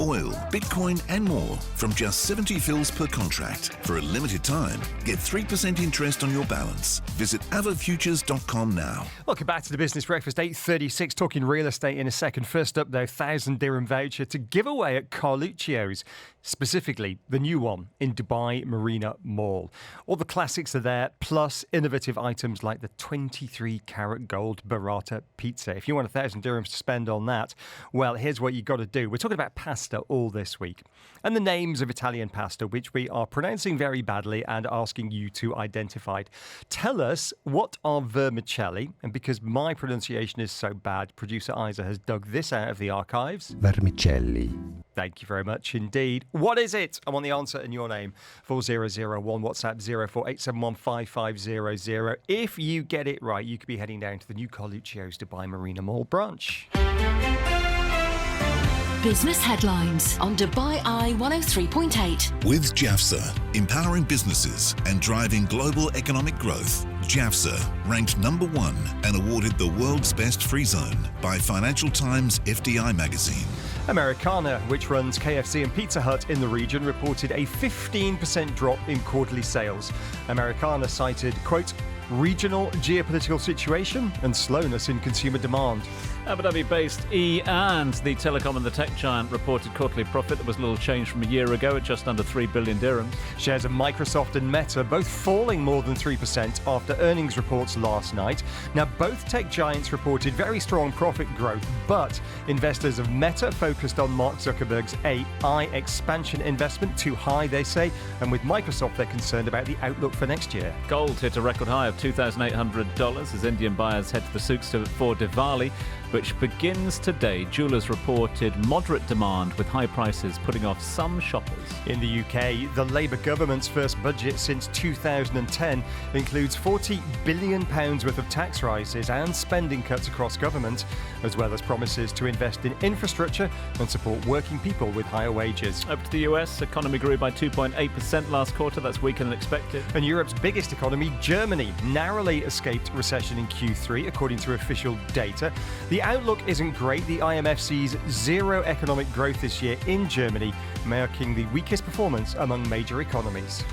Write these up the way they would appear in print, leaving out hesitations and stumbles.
oil, Bitcoin and more from just 70 fils per contract. For a limited time, get 3% interest on your balance. Visit avofutures.com now. Welcome back to the Business Breakfast, 8:36, talking real estate in a second. First up, though, 1,000 dirham voucher to give away at Carluccio's, specifically the new one in Dubai Marina Mall. All the classics are there, plus innovative items like the 23-carat gold burrata pizza. If you want 1,000 dirhams to spend on that, well, here's what you got to do. We're talking about pasta all this week, and the names of Italian pasta, which we are pronouncing very badly and asking you to identify. Tell us, what are vermicelli? And because my pronunciation is so bad, producer Isa has dug this out of the archives. Vermicelli. Thank you very much indeed. What is it? I want the answer in your name. 4001, WhatsApp 0487155500. If you get it right, you could be heading down to the new Carluccio's Dubai Marina Mall branch. Business headlines on Dubai Eye 103.8. With JAFSA, empowering businesses and driving global economic growth. JAFSA ranked number 1 and awarded the world's best free zone by Financial Times FDI magazine. Americana, which runs KFC and Pizza Hut in the region, reported a 15% drop in quarterly sales. Americana cited, quote, regional geopolitical situation and slowness in consumer demand. Abu Dhabi-based E and the telecom and the tech giant reported quarterly profit that was a little change from a year ago at just under 3 billion dirhams. Shares of Microsoft and Meta both falling more than 3% after earnings reports last night. Now, both tech giants reported very strong profit growth, but investors of Meta focused on Mark Zuckerberg's AI expansion investment, too high, they say, and with Microsoft, they're concerned about the outlook for next year. Gold hit a record high of $2,800 as Indian buyers head to the souks for Diwali, which begins today. Jewellers reported moderate demand with high prices putting off some shoppers. In the UK, the Labour government's first budget since 2010 includes £40 billion worth of tax rises and spending cuts across government, as well as promises to invest in infrastructure and support working people with higher wages. Over to the US, economy grew by 2.8% last quarter. That's weaker than expected. And Europe's biggest economy, Germany, narrowly escaped recession in Q3, according to official data. The outlook isn't great. The IMF sees zero economic growth this year in Germany, marking the weakest performance among major economies.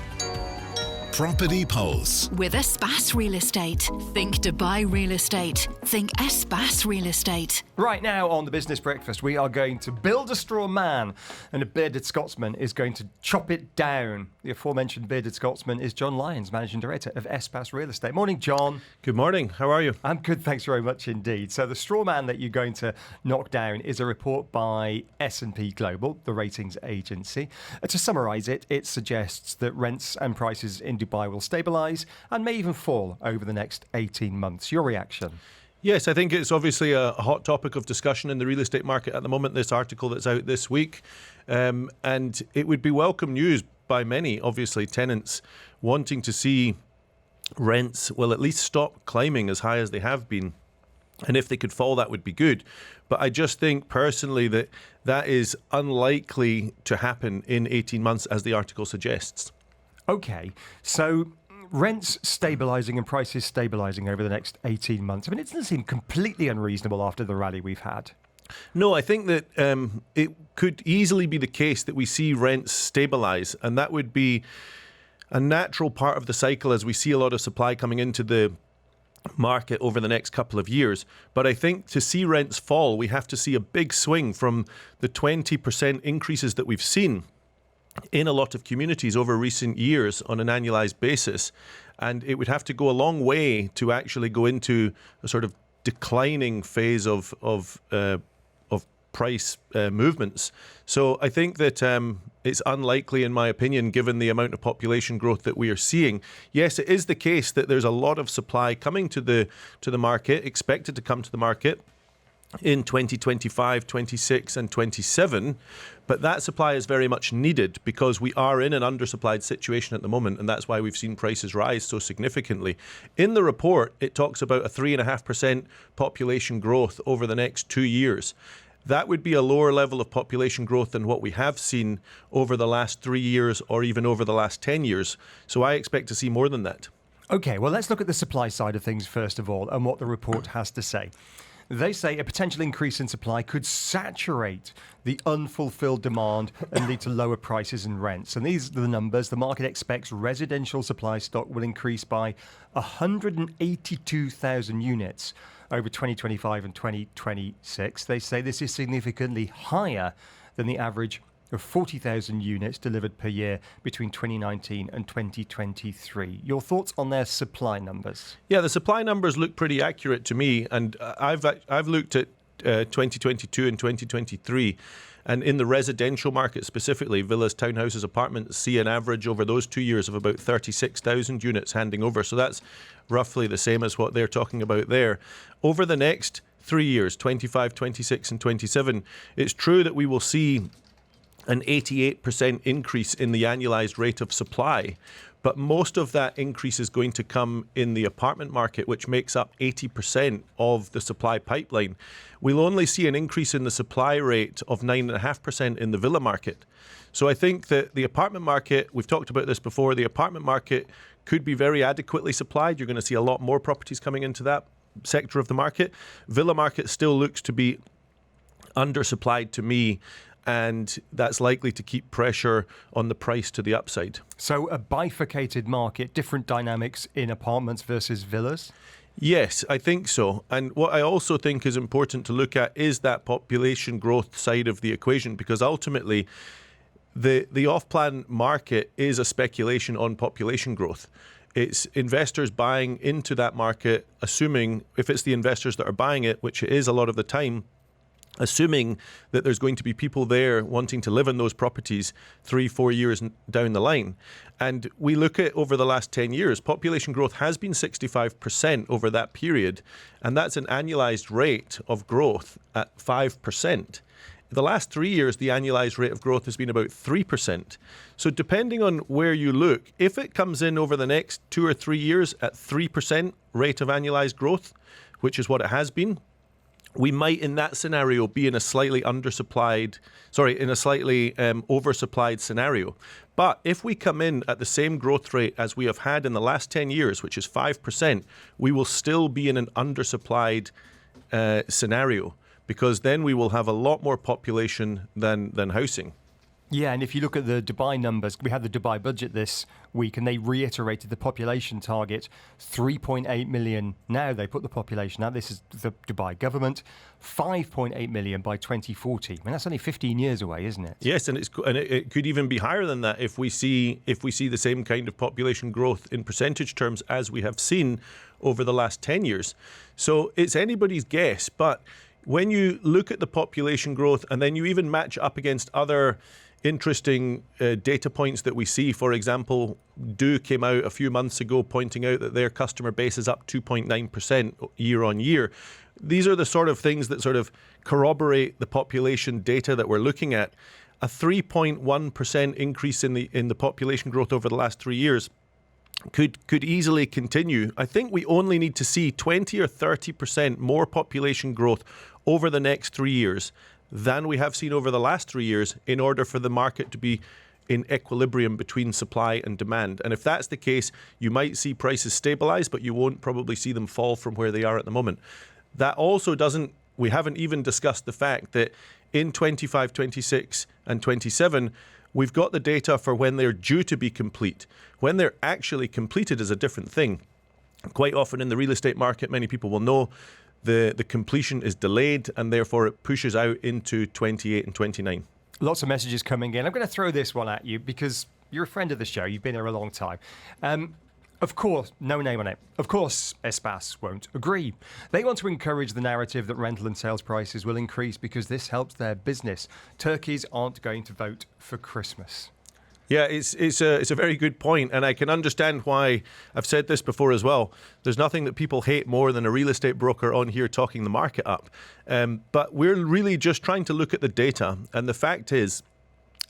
Property Pulse. With Espace Real Estate. Think Dubai Real Estate. Think Espace Real Estate. Right now on the Business Breakfast, we are going to build a straw man, and a bearded Scotsman is going to chop it down. The aforementioned bearded Scotsman is John Lyons, Managing Director of Espace Real Estate. Morning, John. Good morning. How are you? I'm good, thanks very much indeed. So the straw man that you're going to knock down is a report by S&P Global, the ratings agency. To summarise it, it suggests that rents and prices in Dubai will stabilise and may even fall over the next 18 months. Your reaction? Yes, I think it's obviously a hot topic of discussion in the real estate market at the moment, this article that's out this week. And it would be welcome news by many, obviously, tenants wanting to see rents will at least stop climbing as high as they have been. And if they could fall, that would be good. But I just think personally that that is unlikely to happen in 18 months, as the article suggests. Okay, so rents stabilising and prices stabilising over the next 18 months. I mean, it doesn't seem completely unreasonable after the rally we've had. No, I think that it could easily be the case that we see rents stabilise, and that would be a natural part of the cycle as we see a lot of supply coming into the market over the next couple of years. But I think to see rents fall, we have to see a big swing from the 20% increases that we've seen in a lot of communities over recent years on an annualized basis. And it would have to go a long way to actually go into a sort of declining phase of price movements. So I think that it's unlikely, in my opinion, given the amount of population growth that we are seeing. Yes, it is the case that there's a lot of supply coming to the market, expected to come to the market in 2025, 26 and 27. But that supply is very much needed because we are in an undersupplied situation at the moment, and that's why we've seen prices rise so significantly. In the report, it talks about a 3.5% population growth over the next 2 years. That would be a lower level of population growth than what we have seen over the last 3 years or even over the last 10 years. So I expect to see more than that. Okay, well, let's look at the supply side of things first of all and what the report has to say. They say a potential increase in supply could saturate the unfulfilled demand and lead to lower prices and rents. And these are the numbers. The market expects residential supply stock will increase by 182,000 units over 2025 and 2026. They say this is significantly higher than the average of 40,000 units delivered per year between 2019 and 2023. Your thoughts on their supply numbers? Yeah, the supply numbers look pretty accurate to me, and I've looked at 2022 and 2023, and in the residential market specifically, villas, townhouses, apartments see an average over those 2 years of about 36,000 units handing over. So that's roughly the same as what they're talking about there. Over the next 3 years, 25, 26 and 27, it's true that we will see an 88% increase in the annualized rate of supply. But most of that increase is going to come in the apartment market, which makes up 80% of the supply pipeline. We'll only see an increase in the supply rate of 9.5% in the villa market. So I think that the apartment market, we've talked about this before, the apartment market could be very adequately supplied. You're going to see a lot more properties coming into that sector of the market. Villa market still looks to be undersupplied to me, and that's likely to keep pressure on the price to the upside. So a bifurcated market, different dynamics in apartments versus villas? Yes, I think so. And what I also think is important to look at is that population growth side of the equation, because ultimately the off-plan market is a speculation on population growth. It's investors buying into that market, assuming, if it's the investors that are buying it, which it is a lot of the time, assuming that there's going to be people there wanting to live in those properties 3-4 years down the line. And we look at over the last 10 years, population growth has been 65% over that period, and that's an annualized rate of growth at 5%. The last 3 years, the annualized rate of growth has been about 3%. So depending on where you look, if it comes in over the next 2 or 3 years at 3% rate of annualized growth, which is what it has been, we might, in that scenario, be in a slightly oversupplied scenario. But if we come in at the same growth rate as we have had in the last 10 years, which is 5%, we will still be in an undersupplied scenario, because then we will have a lot more population than housing. Yeah, and if you look at the Dubai numbers, we had the Dubai budget this week, and they reiterated the population target, 3.8 million. Now they put the population out. This is the Dubai government, 5.8 million by 2040. I mean, that's only 15 years away, isn't it? Yes, and it could even be higher than that if we see the same kind of population growth in percentage terms as we have seen over the last 10 years. So it's anybody's guess, but when you look at the population growth and then you even match up against other interesting data points that we see. For example, Do came out a few months ago pointing out that their customer base is up 2.9% year on year. These are the sort of things that sort of corroborate the population data that we're looking at. A 3.1% increase in the population growth over the last 3 years could easily continue. I think we only need to see 20 or 30% more population growth over the next 3 years than we have seen over the last 3 years in order for the market to be in equilibrium between supply and demand. And if that's the case, you might see prices stabilize, but you won't probably see them fall from where they are at the moment. That also we haven't even discussed the fact that in 25, 26 and 27, we've got the data for when they're due to be complete. When they're actually completed is a different thing. Quite often in the real estate market, many people will know the completion is delayed, and therefore it pushes out into 28 and 29. Lots of messages coming in. I'm going to throw this one at you because you're a friend of the show. You've been here a long time. Of course, no name on it. Of course, Espace won't agree. They want to encourage the narrative that rental and sales prices will increase because this helps their business. Turkeys aren't going to vote for Christmas. Yeah, it's a very good point, and I can understand why. I've said this before as well. There's nothing that people hate more than a real estate broker on here talking the market up. But we're really just trying to look at the data, and the fact is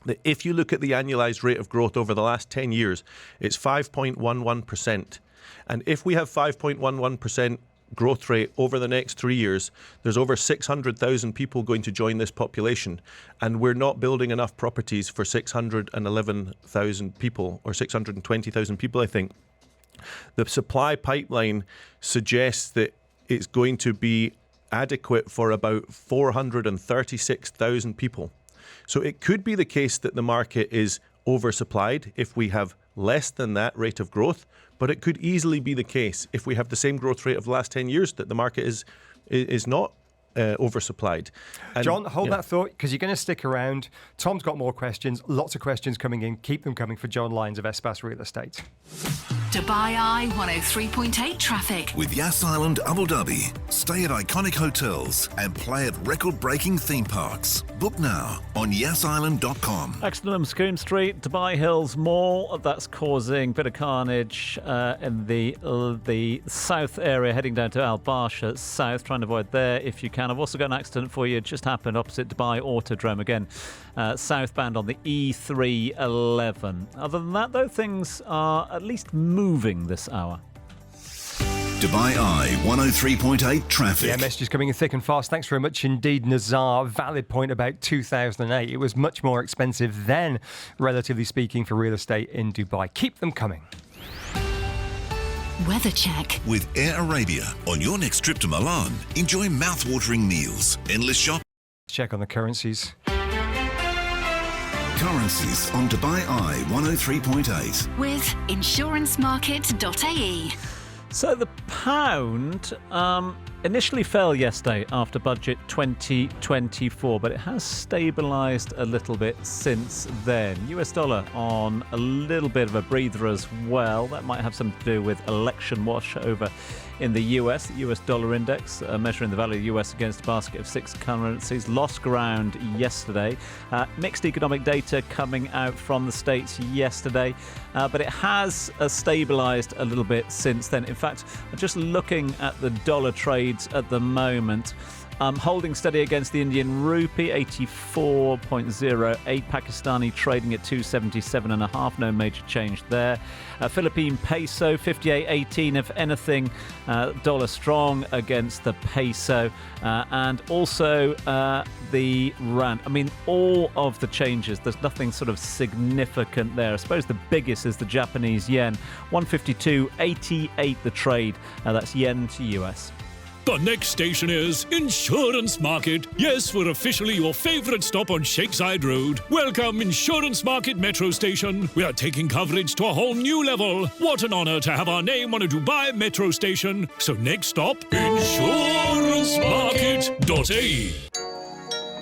that if you look at the annualized rate of growth over the last 10 years, it's 5.11%. And if we have 5.11% growth rate over the next 3 years, there's over 600,000 people going to join this population, and we're not building enough properties for 611,000 people, or 620,000 people, I think. The supply pipeline suggests that it's going to be adequate for about 436,000 people. So it could be the case that the market is oversupplied if we have less than that rate of growth, but it could easily be the case if we have the same growth rate of the last 10 years that the market is not oversupplied. And, John, hold that thought, because you're going to stick around. Tom's got more questions, lots of questions coming in. Keep them coming for John Lyons of S&P Real Estate. Dubai Eye 103.8 traffic. With Yas Island Abu Dhabi. Stay at iconic hotels and play at record-breaking theme parks. Book now on yasisland.com. Exton Scone Street, Dubai Hills Mall. That's causing a bit of carnage in the south area, heading down to Al Barsha South. Trying to avoid there if you can. I've also got an accident for you. It just happened opposite Dubai Autodrome again, southbound on the E311. Other than that, though, things are at least moving this hour. Dubai Eye 103.8 traffic. Yeah, messages coming in thick and fast. Thanks very much indeed, Nazar. Valid point about 2008. It was much more expensive then, relatively speaking, for real estate in Dubai. Keep them coming. Weather check. With Air Arabia. On your next trip to Milan, enjoy mouth-watering meals, endless shopping. Check on the currencies. Currencies on Dubai Eye 103.8. With insurancemarket.ae. So the pound initially fell yesterday after budget 2024, but it has stabilised a little bit since then. US dollar on a little bit of a breather as well. That might have something to do with election wash over in the US. The US dollar index, measuring the value of the US against a basket of 6 currencies, lost ground yesterday. Mixed economic data coming out from the States yesterday, but it has stabilised a little bit since then. In fact, just looking at the dollar trades at the moment, holding steady against the Indian rupee, 84.08. Pakistani trading at 277.5. No major change there. Philippine peso, 58.18. If anything, dollar strong against the peso. And also the rand. I mean, all of the changes, there's nothing sort of significant there. I suppose the biggest is the Japanese yen, 152.88 the trade. That's yen to US. The next station is Insurance Market. Yes, we're officially your favourite stop on Shakeside Road. Welcome, Insurance Market Metro Station. We are taking coverage to a whole new level. What an honour to have our name on a Dubai Metro station. So next stop, insurancemarket.ae.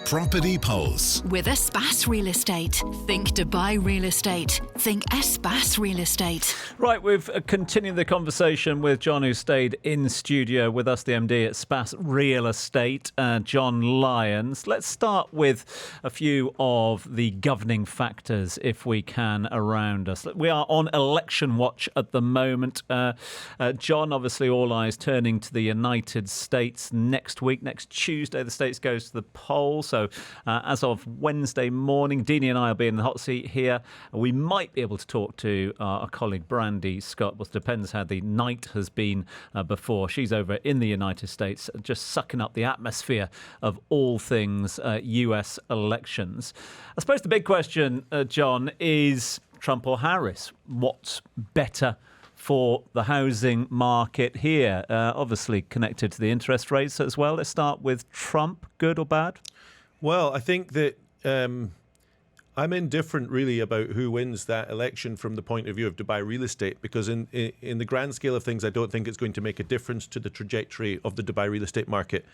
Property Pulse. With S&P Real Estate. Think Dubai Real Estate. Think S&P Real Estate. Right, we've continued the conversation with John, who stayed in studio with us, the MD at S&P Real Estate, John Lyons. Let's start with a few of the governing factors, if we can, around us. We are on election watch at the moment. John, obviously all eyes turning to the United States next week. Next Tuesday, the States goes to the polls. So as of Wednesday morning, Deanie and I will be in the hot seat here. We might be able to talk to our colleague Brandy Scott, but it depends how the night has been before. She's over in the United States, just sucking up the atmosphere of all things US elections. I suppose the big question, John, is Trump or Harris? What's better for the housing market here? Obviously connected to the interest rates as well. Let's start with Trump. Good or bad? Well, I think that I'm indifferent really about who wins that election from the point of view of Dubai real estate, because in the grand scale of things, I don't think it's going to make a difference to the trajectory of the Dubai real estate market.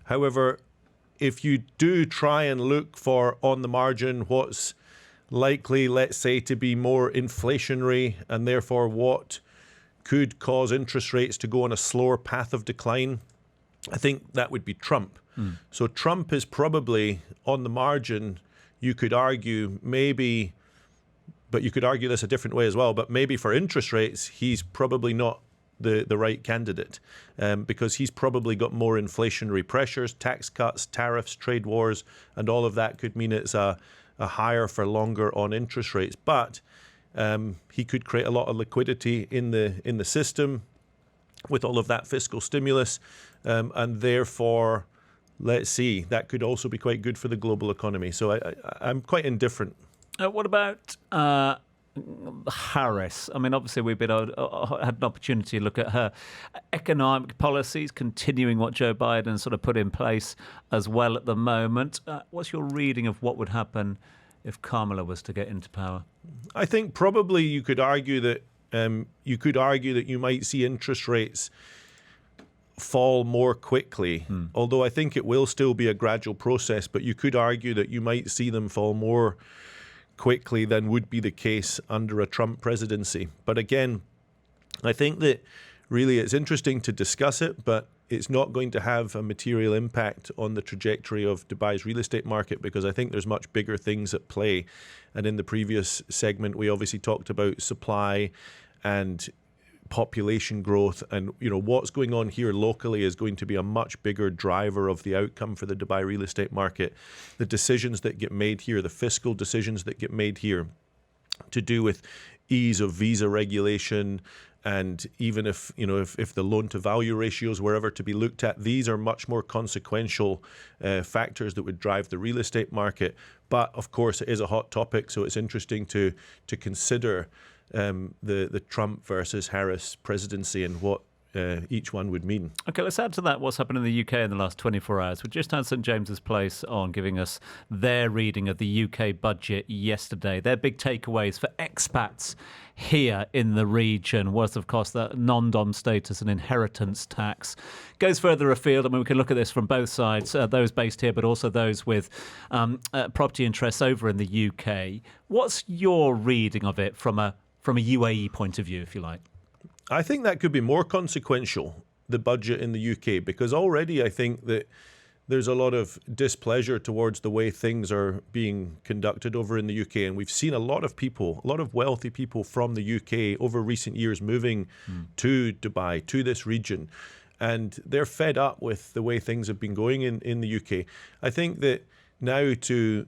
However, if you do try and look for, on the margin, what's likely, let's say, to be more inflationary, and therefore what could cause interest rates to go on a slower path of decline, I think that would be Trump. So Trump is probably, on the margin, you could argue maybe, but you could argue this a different way as well, but maybe for interest rates, he's probably not the right candidate, because he's probably got more inflationary pressures, tax cuts, tariffs, trade wars, and all of that could mean it's a higher for longer on interest rates. But he could create a lot of liquidity in the system with all of that fiscal stimulus, and therefore, let's see, that could also be quite good for the global economy. So I'm quite indifferent. What about Harris. I mean, obviously we've had an opportunity to look at her economic policies, continuing what Joe Biden sort of put in place as well at the moment. What's your reading of what would happen if Kamala was to get into power? I think probably you could argue that you might see interest rates fall more quickly, although I think it will still be a gradual process, but you could argue that you might see them fall more quickly than would be the case under a Trump presidency. But again, I think that really it's interesting to discuss it, but it's not going to have a material impact on the trajectory of Dubai's real estate market, because I think there's much bigger things at play. And in the previous segment, we obviously talked about supply and population growth, and what's going on here locally is going to be a much bigger driver of the outcome for the Dubai real estate market. The decisions that get made here, the fiscal decisions that get made here to do with ease of visa regulation, and even if the loan to value ratios were ever to be looked at, these are much more consequential factors that would drive the real estate market. But of course, it is a hot topic, so it's interesting to consider the Trump versus Harris presidency and what each one would mean. OK, let's add to that what's happened in the UK in the last 24 hours. We just had St James's Place on giving us their reading of the UK budget yesterday. Their big takeaways for expats here in the region was, of course, that non-dom status and inheritance tax. Goes further afield. I mean, we can look at this from both sides, those based here, but also those with property interests over in the UK. What's your reading of it from a UAE point of view, if you like? I think that could be more consequential, the budget in the UK, because already I think that there's a lot of displeasure towards the way things are being conducted over in the UK. And we've seen a lot of people, a lot of wealthy people from the UK over recent years moving to Dubai, to this region. And they're fed up with the way things have been going in the UK. I think that now to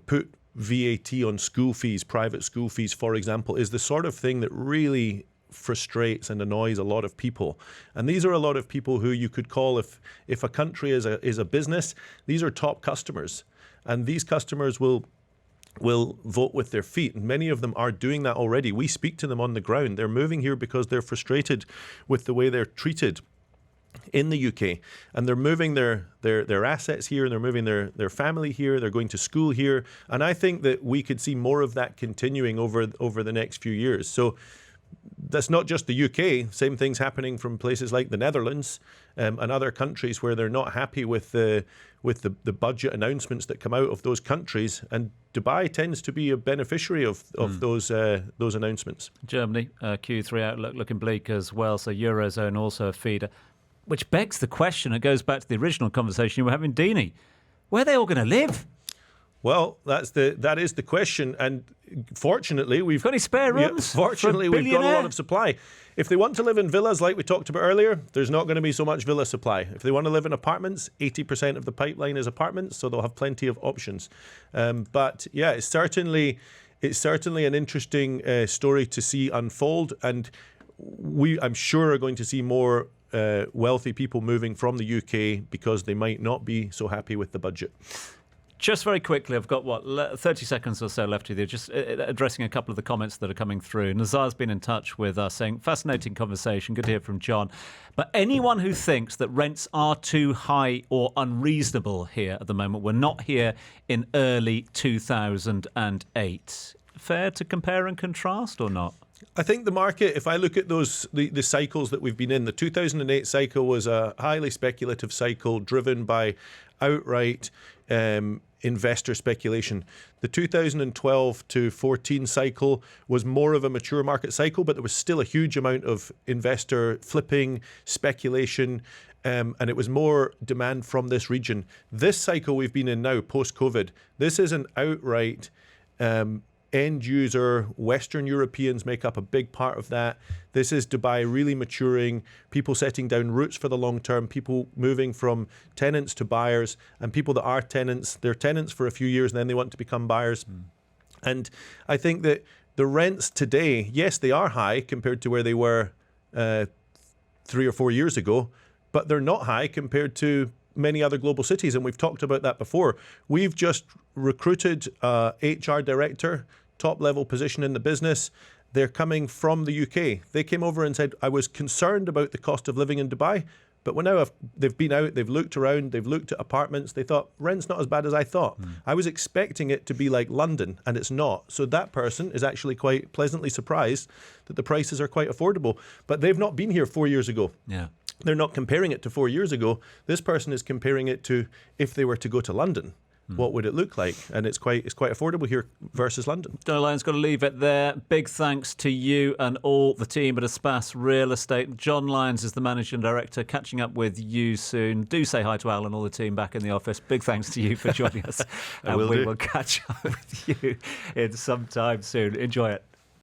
put VAT on school fees, private school fees, for example, is the sort of thing that really frustrates and annoys a lot of people. And these are a lot of people who you could call, if a country is a business, these are top customers. And these customers will vote with their feet. And many of them are doing that already. We speak to them on the ground. They're moving here because they're frustrated with the way they're treated in the UK, and they're moving their assets here, and they're moving their family here, they're going to school here. And I think that we could see more of that continuing over the next few years. So that's not just the UK. Same things happening from places like the Netherlands and other countries where they're not happy with the budget announcements that come out of those countries. And Dubai tends to be a beneficiary of those announcements. Germany, Q3 outlook looking bleak as well. So Eurozone also a feeder. Which begs the question, it goes back to the original conversation you were having, Deanie. Where are they all going to live? Well, that is the question. And fortunately, we've got any spare rooms? Fortunately, we've got a lot of supply. If they want to live in villas like we talked about earlier, there's not going to be so much villa supply. If they want to live in apartments, 80% of the pipeline is apartments, so they'll have plenty of options. But yeah, it's certainly an interesting story to see unfold. And I'm sure are going to see more wealthy people moving from the UK because they might not be so happy with the budget. Just very quickly, I've got 30 seconds or so left with you, just addressing a couple of the comments that are coming through. Nazar's been in touch with us saying, fascinating conversation, good to hear from John. But anyone who thinks that rents are too high or unreasonable here at the moment, we're not here in early 2008. Fair to compare and contrast or not? I think the market, if I look at the cycles that we've been in, the 2008 cycle was a highly speculative cycle driven by outright investor speculation. The 2012 to 14 cycle was more of a mature market cycle, but there was still a huge amount of investor flipping, speculation, and it was more demand from this region. This cycle we've been in now, post-COVID, this is an outright end user. Western Europeans make up a big part of that. This is Dubai really maturing, people setting down roots for the long term, people moving from tenants to buyers, and people that are tenants, they're tenants for a few years and then they want to become buyers. And I think that the rents today, yes, they are high compared to where they were 3 or 4 years ago, but they're not high compared to many other global cities, and we've talked about that before. We've just recruited a HR director top level position in the business. They're coming from the UK. They came over and said, I was concerned about the cost of living in Dubai, but when now they've been out, they've looked around, they've looked at apartments, they thought, rent's not as bad as I thought. I was expecting it to be like London, and it's not. So that person is actually quite pleasantly surprised that the prices are quite affordable. But they've not been here 4 years ago. Yeah. They're not comparing it to 4 years ago. This person is comparing it to if they were to go to London. What would it look like? And it's quite affordable here versus London. Donald Lyons, got to leave it there. Big thanks to you and all the team at Aspas Real Estate. John Lyons is the Managing Director. Catching up with you soon. Do say hi to Al and all the team back in the office. Big thanks to you for joining us. And we will catch up with you in some time soon. Enjoy it.